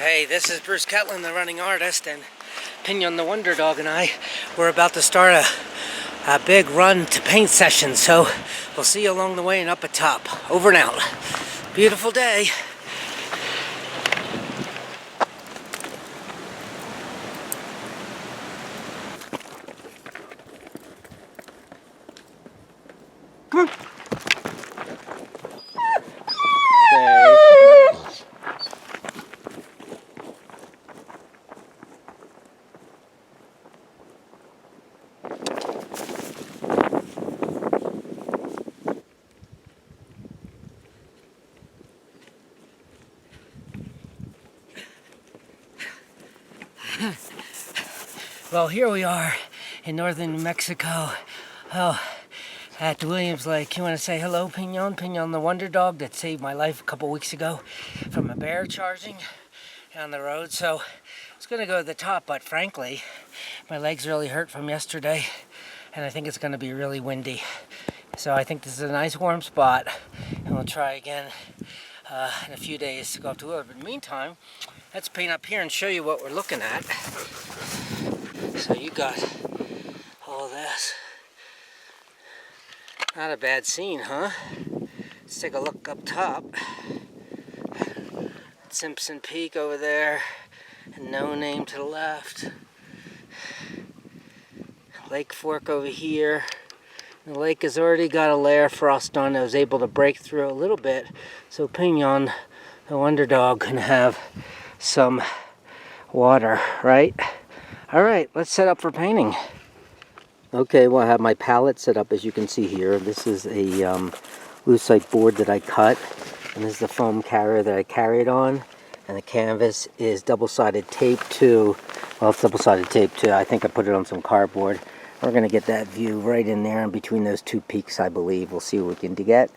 Hey, this is Bruce Ketlin, the running artist, and Pinion the Wonder Dog and I we're about to start a big run to paint session, so we'll see you along the way and up at top. Over and out. Beautiful day. Come on. Well, here we are in northern New Mexico. Oh, at Williams Lake. You want to say hello, Pinion? Pinion the Wonder Dog that saved my life a couple weeks ago from a bear charging down the road. So I was going to go to the top, but frankly, my legs really hurt from yesterday, and I think it's going to be really windy. So I think this is a nice warm spot, and we'll try again in a few days to go up to Willard. But in the meantime, let's paint up here and show you what we're looking at. So you got all this. Not a bad scene, huh? Let's take a look up top. Simpson Peak over there, and No Name to the left. Lake Fork over here. The lake has already got a layer of frost on that was able to break through a little bit, so Pinion, the Wonder Dog, can have some water, right? All right, let's set up for painting. Okay, well, I have my palette set up, as you can see here. This is a lucite board that I cut, and this is the foam carrier that I carry it on, and the canvas is double-sided tape too. Well, it's double-sided tape too. I think I put it on some cardboard. We're going to get that view right in there in between those two peaks, I believe. We'll see what we can get.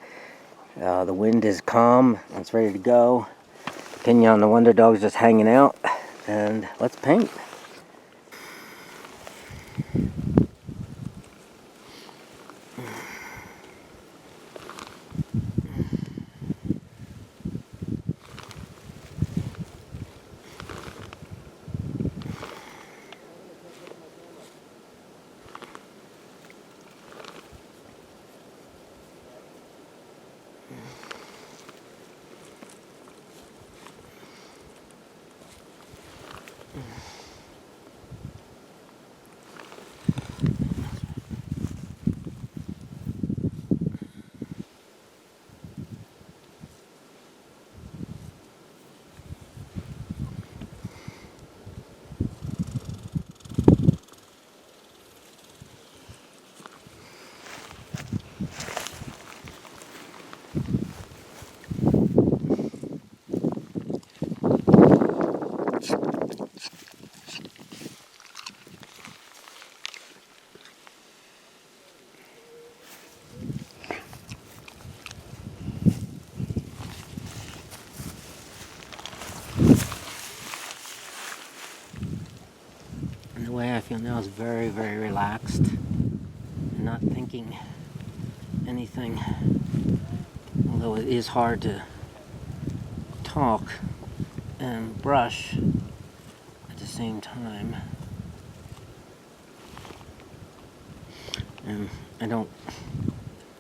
The wind is calm. It's ready to go. Pinion the Wonder Dog's just hanging out, and let's paint. And the way I feel now is very, very relaxed and not thinking anything, although it is hard to talk and brush at the same time. And I don't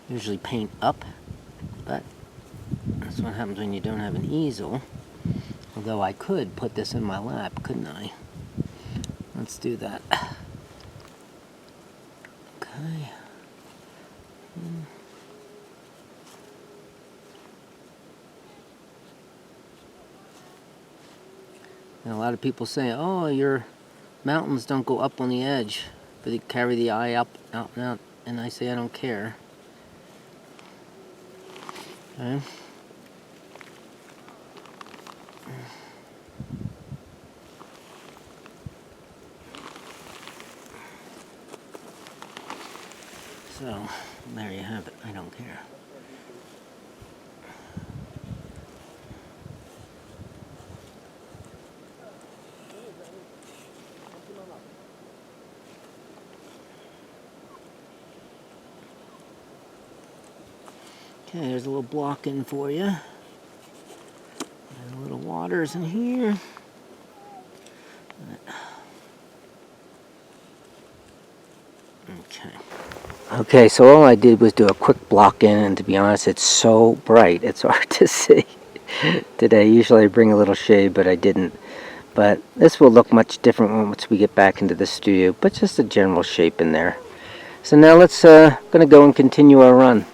usually paint up, but that's what happens when you don't have an easel. Although I could put this in my lap, couldn't I? Let's do that. Okay. And a lot of people say, oh, your mountains don't go up on the edge, but they carry the eye up, out and out. And I say I don't care. Okay. So, there you have it. I don't care. Okay, there's a little block in for you. And a little water's in here. Okay, so all I did was do a quick block in, and to be honest, it's so bright, it's hard to see. Today, usually I bring a little shade, but I didn't. But this will look much different once we get back into the studio, but just a general shape in there. So now let's gonna go and continue our run.